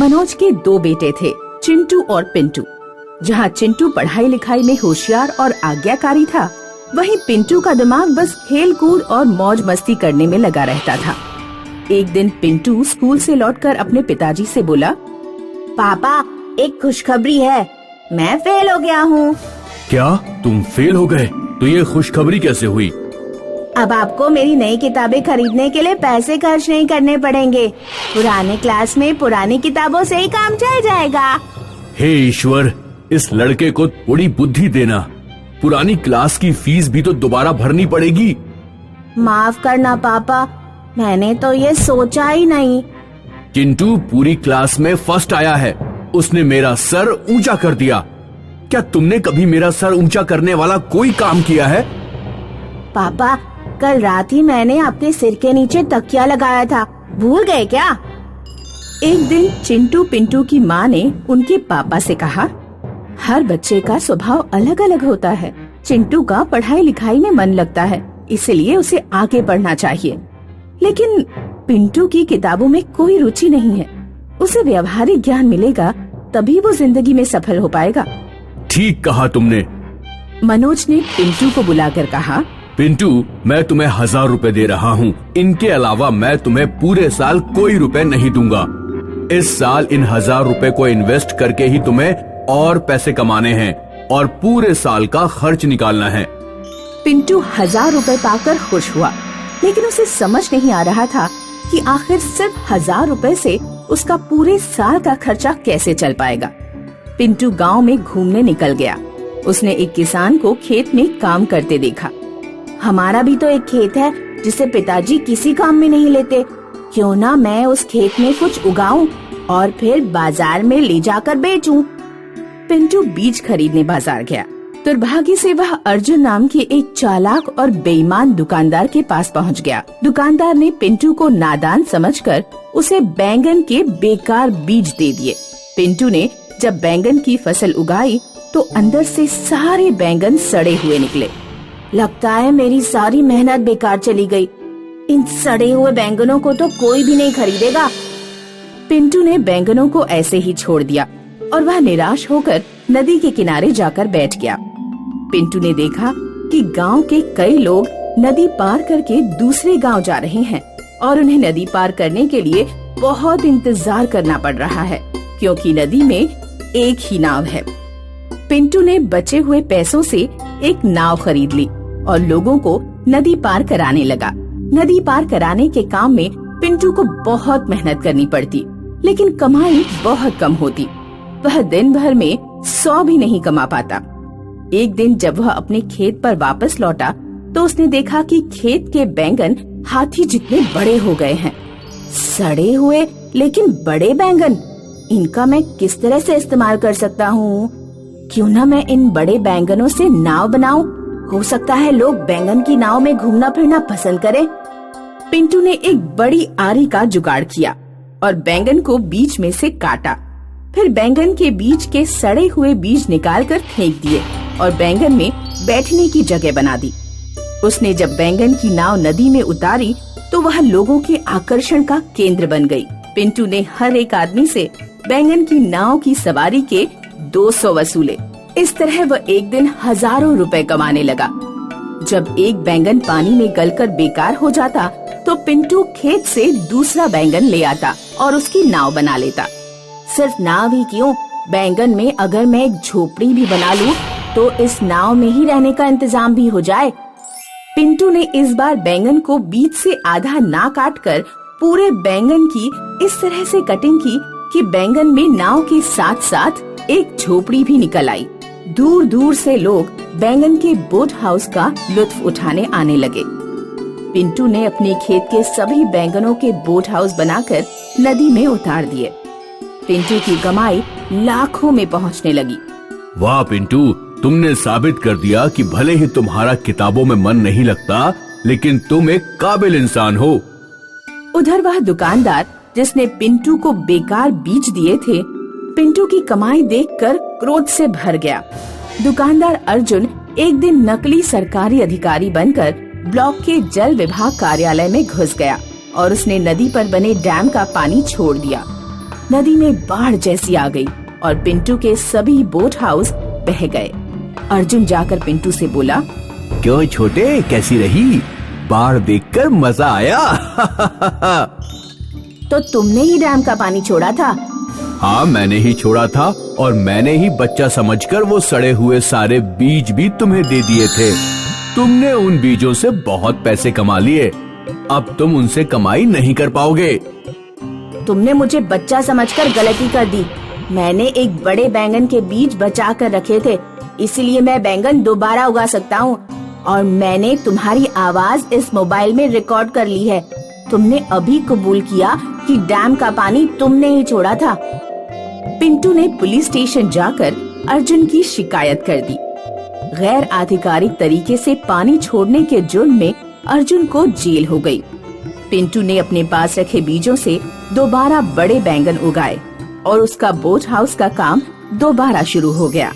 मनोज के दो बेटे थे, चिंटू और पिंटू। जहाँ चिंटू पढ़ाई लिखाई में होशियार और आज्ञाकारी था, वहीं पिंटू का दिमाग बस खेल कूद और मौज मस्ती करने में लगा रहता था। एक दिन पिंटू स्कूल से लौटकर अपने पिताजी से बोला, पापा, एक खुशखबरी है, मैं फेल हो गया हूँ। क्या तुम फेल हो गए? तो ये खुशखबरी कैसे हुई? अब आपको मेरी नई किताबें खरीदने के लिए पैसे खर्च नहीं करने पड़ेंगे। पुराने क्लास में पुरानी किताबों से ही काम चल जाएगा। हे ईश्वर, इस लड़के को थोड़ी बुद्धि देना। पुरानी क्लास की फीस भी तो दोबारा भरनी पड़ेगी। माफ करना पापा, मैंने तो ये सोचा ही नहीं। चिंटू पूरी क्लास में फर्स्ट आया है। उसने मेरा सर ऊंचा कर दिया। क्या तुमने कभी मेरा सर ऊंचा करने वाला कोई काम किया है? पापा, कल रात ही मैंने आपके सिर के नीचे तकिया लगाया था, भूल गए क्या? एक दिन चिंटू पिंटू की माँ ने उनके पापा से कहा, हर बच्चे का स्वभाव अलग अलग होता है। चिंटू का पढ़ाई लिखाई में मन लगता है, इसलिए उसे आगे पढ़ना चाहिए। लेकिन पिंटू की किताबों में कोई रुचि नहीं है। उसे व्यवहारिक ज्ञान मिलेगा तभी वो जिंदगी में सफल हो पाएगा। ठीक कहा तुमने। मनोज ने पिंटू को बुलाकर कहा, पिंटू, मैं तुम्हें 1000 रुपए दे रहा हूँ। इनके अलावा मैं तुम्हें पूरे साल कोई रुपए नहीं दूंगा। इस साल इन 1000 रुपए को इन्वेस्ट करके ही तुम्हें और पैसे कमाने हैं और पूरे साल का खर्च निकालना है। पिंटू 1000 रुपए पाकर खुश हुआ, लेकिन उसे समझ नहीं आ रहा था कि आखिर सिर्फ 1000 रुपए से उसका पूरे साल का खर्चा कैसे चल पाएगा। पिंटू गांव में घूमने निकल गया। उसने एक किसान को खेत में काम करते देखा। हमारा भी तो एक खेत है जिसे पिताजी किसी काम में नहीं लेते। क्यों ना मैं उस खेत में कुछ उगाऊं और फिर बाजार में ले जाकर बेचूं। पिंटू बीज खरीदने बाजार गया। दुर्भाग्य से वह अर्जुन नाम के एक चालाक और बेईमान दुकानदार के पास पहुंच गया। दुकानदार ने पिंटू को नादान समझकर उसे बैंगन के बेकार बीज दे दिए। पिंटू ने जब बैंगन की फसल उगाई तो अंदर से सारे बैंगन सड़े हुए निकले। लगता है मेरी सारी मेहनत बेकार चली गई। इन सड़े हुए बैंगनों को तो कोई भी नहीं खरीदेगा। पिंटू ने बैंगनों को ऐसे ही छोड़ दिया और वह निराश होकर नदी के किनारे जाकर बैठ गया। पिंटू ने देखा कि गांव के कई लोग नदी पार करके दूसरे गांव जा रहे हैं और उन्हें नदी पार करने के लिए बहुत इंतजार करना पड़ रहा है, क्योंकि नदी में एक ही नाव है। पिंटू ने बचे हुए पैसों से एक नाव खरीद ली और लोगों को नदी पार कराने लगा। नदी पार कराने के काम में पिंटू को बहुत मेहनत करनी पड़ती, लेकिन कमाई बहुत कम होती। वह दिन भर में 100 भी नहीं कमा पाता। एक दिन जब वह अपने खेत पर वापस लौटा तो उसने देखा कि खेत के बैंगन हाथी जितने बड़े हो गए हैं। सड़े हुए लेकिन बड़े बैंगन, इनका मैं किस तरह से इस्तेमाल कर सकता हूँ? क्यों ना मैं इन बड़े बैंगनों से नाव बनाऊं? हो सकता है लोग बैंगन की नाव में घूमना फिरना पसंद करें। पिंटू ने एक बड़ी आरी का जुगाड़ किया और बैंगन को बीच में से काटा। फिर बैंगन के बीज के सड़े हुए बीज निकालकर फेंक दिए और बैंगन में बैठने की जगह बना दी। उसने जब बैंगन की नाव नदी में उतारी तो वह लोगों के आकर्षण का केंद्र बन गई। पिंटू ने हर एक आदमी से बैंगन की नाव की सवारी के 200 वसूले। इस तरह वह एक दिन हजारों रुपए कमाने लगा। जब एक बैंगन पानी में गलकर बेकार हो जाता तो पिंटू खेत से दूसरा बैंगन ले आता और उसकी नाव बना लेता। सिर्फ नाव ही क्यों, बैंगन में अगर मैं एक झोपड़ी भी बना लूं तो इस नाव में ही रहने का इंतजाम भी हो जाए। पिंटू ने इस बार बैंगन को बीच से आधा ना काटकर पूरे बैंगन की इस तरह से कटिंग की कि बैंगन में नाव के साथ साथ एक झोपड़ी भी निकल आई। दूर दूर से लोग बैंगन के बोट हाउस का लुत्फ उठाने आने लगे। पिंटू ने अपने खेत के सभी बैंगनों के बोट हाउस बनाकर नदी में उतार दिए। पिंटू की कमाई लाखों में पहुंचने लगी। वाह पिंटू, तुमने साबित कर दिया कि भले ही तुम्हारा किताबों में मन नहीं लगता, लेकिन तुम एक काबिल इंसान हो। उधर वह दुकानदार जिसने पिंटू को बेकार बीज दिए थे, पिंटू की कमाई देखकर क्रोध से भर गया। दुकानदार अर्जुन एक दिन नकली सरकारी अधिकारी बनकर ब्लॉक के जल विभाग कार्यालय में घुस गया और उसने नदी पर बने डैम का पानी छोड़ दिया। नदी में बाढ़ जैसी आ गई और पिंटू के सभी बोट हाउस बह गए। अर्जुन जाकर पिंटू से बोला, क्यों छोटे, कैसी रही? बाढ़ देखकर मजा आया। तो तुमने ही डैम का पानी छोड़ा था? हाँ, मैंने ही छोड़ा था और मैंने ही बच्चा समझकर वो सड़े हुए सारे बीज भी तुम्हें दे दिए थे। तुमने उन बीजों से बहुत पैसे कमा लिए, अब तुम उनसे कमाई नहीं कर पाओगे। तुमने मुझे बच्चा समझकर गलती कर दी। मैंने एक बड़े बैंगन के बीज बचा कर रखे थे, इसलिए मैं बैंगन दोबारा उगा सकता हूँ। और मैंने तुम्हारी आवाज इस मोबाइल में रिकॉर्ड कर ली है। तुमने अभी कबूल किया कि डैम का पानी तुमने ही छोड़ा था। पिंटू ने पुलिस स्टेशन जाकर अर्जुन की शिकायत कर दी। गैर आधिकारिक तरीके से पानी छोड़ने के जुर्म में अर्जुन को जेल हो गई। पिंटू ने अपने पास रखे बीजों से दोबारा बड़े बैंगन उगाए और उसका बोट हाउस का काम दोबारा शुरू हो गया।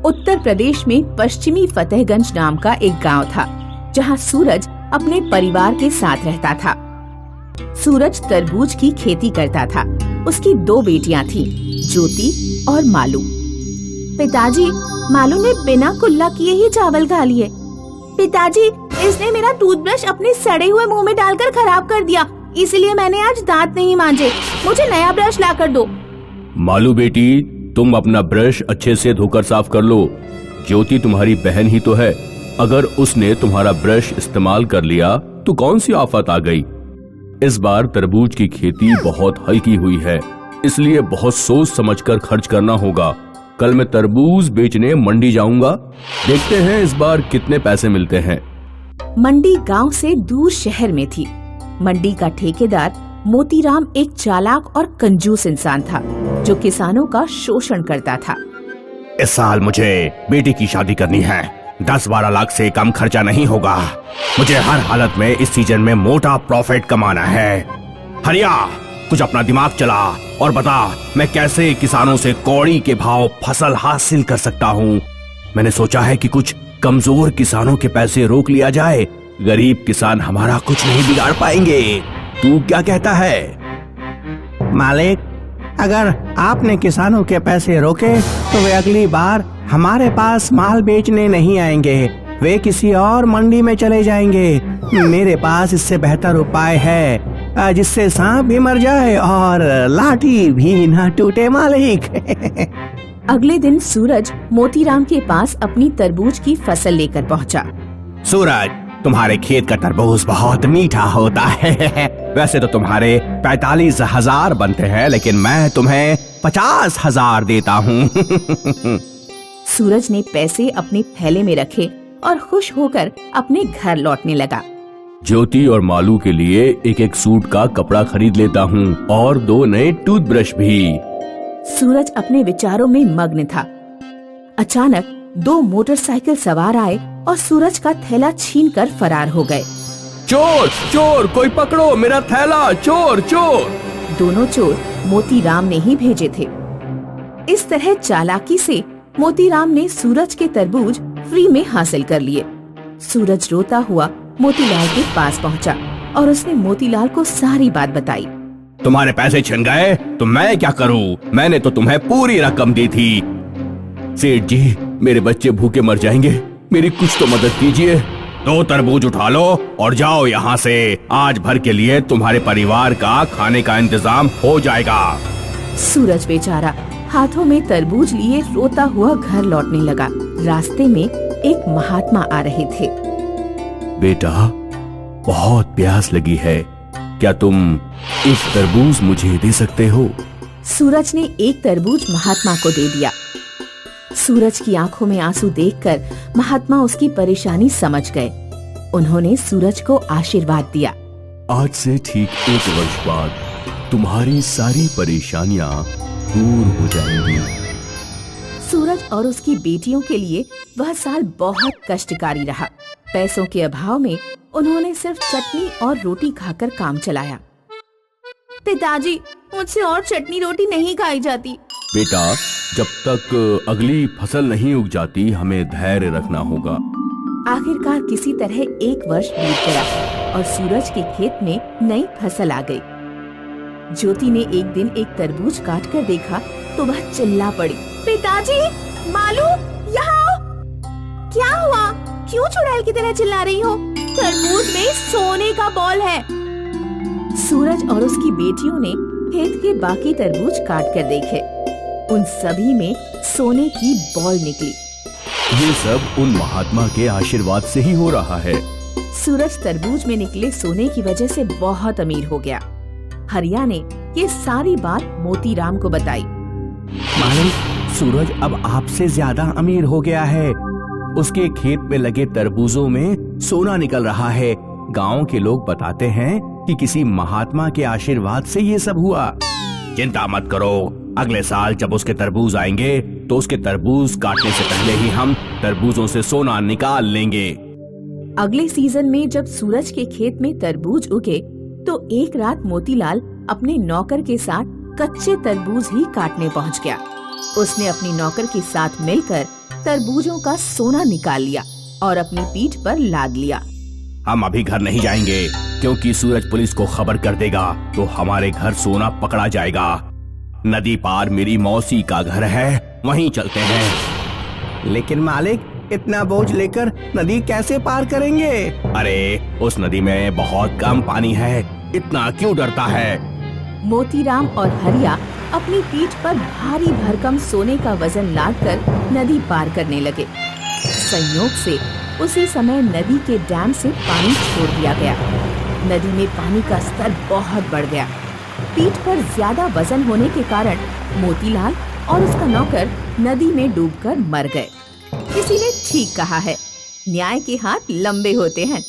उत्तर प्रदेश में पश्चिमी फतेहगंज नाम का एक गांव था, जहां सूरज अपने परिवार के साथ रहता था। सूरज तरबूज की खेती करता था। उसकी 2 बेटियां थीं, ज्योति और मालू। पिताजी, मालू ने बिना कुल्ला किए ही चावल खा लिए। पिताजी, इसने मेरा टूथब्रश अपने सड़े हुए मुंह में डालकर खराब कर दिया, इसलिए मैंने आज दांत नहीं मांजे। मुझे नया ब्रश लाकर दो। मालू बेटी, तुम अपना ब्रश अच्छे से धोकर साफ कर लो। ज्योति तुम्हारी बहन ही तो है, अगर उसने तुम्हारा ब्रश इस्तेमाल कर लिया तो कौन सी आफत आ गई। इस बार तरबूज की खेती बहुत हल्की हुई है, इसलिए बहुत सोच समझकर खर्च करना होगा। कल मैं तरबूज बेचने मंडी जाऊंगा, देखते हैं इस बार कितने पैसे मिलते हैं। मंडी गांव से दूर शहर में थी। मंडी का ठेकेदार मोतीराम एक चालाक और कंजूस इंसान था, जो किसानों का शोषण करता था। इस साल मुझे बेटी की शादी करनी है, 10-12 लाख से कम खर्चा नहीं होगा। मुझे हर हालत में इस सीजन में मोटा प्रॉफिट कमाना है। हरिया, कुछ अपना दिमाग चला और बता, मैं कैसे किसानों से कौड़ी के भाव फसल हासिल कर सकता हूँ। मैंने सोचा है कि कुछ कमजोर किसानों के पैसे रोक लिया जाए, गरीब किसान हमारा कुछ नहीं बिगाड़ पाएंगे। तू क्या कहता है? मालिक, अगर आपने किसानों के पैसे रोके तो वे अगली बार हमारे पास माल बेचने नहीं आएंगे, वे किसी और मंडी में चले जाएंगे। मेरे पास इससे बेहतर उपाय है, जिससे सांप भी मर जाए और लाठी भी न टूटे मालिक। अगले दिन सूरज मोतीराम के पास अपनी तरबूज की फसल लेकर पहुंचा। सूरज, तुम्हारे खेत का तरबूज बहुत मीठा होता है। वैसे तो तुम्हारे 45,000 बनते हैं, लेकिन मैं तुम्हें 50,000 देता हूँ। सूरज ने पैसे अपने थैले में रखे और खुश होकर अपने घर लौटने लगा। ज्योति और मालू के लिए एक एक सूट का कपड़ा खरीद लेता हूँ और 2 नए टूथब्रश भी। सूरज अपने विचारों में मग्न था। अचानक 2 मोटरसाइकिल सवार आए और सूरज का थैला छीनकर फरार हो गए। चोर, चोर, कोई पकड़ो मेरा थैला, चोर, चोर। दोनों चोर मोतीराम ने ही भेजे थे। इस तरह चालाकी से मोतीराम ने सूरज के तरबूज फ्री में हासिल कर लिए। सूरज रोता हुआ मोतीलाल के पास पहुंचा और उसने मोतीलाल को सारी बात बताई। तुम्हारे पैसे छिन गए तो मैं क्या करूं? मैंने तो तुम्हें पूरी रकम दी थी। सेठ जी, मेरे बच्चे भूखे मर जाएंगे, मेरी कुछ तो मदद कीजिए। 2 तरबूज उठा लो और जाओ यहाँ से। आज भर के लिए तुम्हारे परिवार का खाने का इंतजाम हो जाएगा। सूरज बेचारा हाथों में तरबूज लिए रोता हुआ घर लौटने लगा। रास्ते में एक महात्मा आ रहे थे। बेटा, बहुत प्यास लगी है, क्या तुम एक तरबूज मुझे दे सकते हो? सूरज ने एक तरबूज महात्मा को दे दिया। सूरज की आंखों में आंसू देखकर महात्मा उसकी परेशानी समझ गए। उन्होंने सूरज को आशीर्वाद दिया। आज से ठीक 1 वर्ष बाद तुम्हारी सारी परेशानियां दूर हो जाएंगी। सूरज और उसकी बेटियों के लिए वह साल बहुत कष्टकारी रहा। पैसों के अभाव में उन्होंने सिर्फ चटनी और रोटी खाकर काम चलाया। पिताजी, मुझसे और चटनी रोटी नहीं खाई जाती। बेटा, जब तक अगली फसल नहीं उग जाती हमें धैर्य रखना होगा। आखिरकार किसी तरह 1 वर्ष बीत गया और सूरज के खेत में नई फसल आ गई। ज्योति ने एक दिन एक तरबूज काट कर देखा तो वह चिल्ला पड़ी, पिताजी, मालू, यहाँ आओ। क्या हुआ? क्यों चुड़ैल की तरह चिल्ला रही हो? तरबूज में सोने का बॉल है। सूरज और उसकी बेटियों ने खेत के बाकी तरबूज काट कर देखे। उन सभी में सोने की बॉल निकली। ये सब उन महात्मा के आशीर्वाद से ही हो रहा है। सूरज तरबूज में निकले सोने की वजह से बहुत अमीर हो गया। हरिया ने ये सारी बात मोतीराम को बताई। मालिक, सूरज अब आपसे ज्यादा अमीर हो गया है। उसके खेत में लगे तरबूजों में सोना निकल रहा है। गांव के लोग बताते हैं कि किसी महात्मा के आशीर्वाद से ये सब हुआ। चिंता मत करो, अगले साल जब उसके तरबूज आएंगे तो उसके तरबूज काटने से पहले ही हम तरबूजों से सोना निकाल लेंगे। अगले सीजन में जब सूरज के खेत में तरबूज उगे तो एक रात मोतीलाल अपने नौकर के साथ कच्चे तरबूज ही काटने पहुंच गया। उसने अपनी नौकर के साथ मिलकर तरबूजों का सोना निकाल लिया और अपनी पीठ पर लाद लिया। हम अभी घर नहीं जाएंगे क्योंकि सूरज पुलिस को खबर कर देगा तो हमारे घर सोना पकड़ा जाएगा। नदी पार मेरी मौसी का घर है, वहीं चलते हैं। लेकिन मालिक, इतना बोझ लेकर नदी कैसे पार करेंगे? अरे उस नदी में बहुत कम पानी है, इतना क्यों डरता है? मोतीराम और हरिया अपनी पीठ पर भारी भरकम सोने का वजन लादकर नदी पार करने लगे। संयोग से उसी समय नदी के डैम से पानी छोड़ दिया गया। नदी में पानी का स्तर बहुत बढ़ गया। पीठ पर ज्यादा वजन होने के कारण मोतीलाल और उसका नौकर नदी में डूबकर मर गए। किसी ने ठीक कहा है, न्याय के हाथ लंबे होते हैं।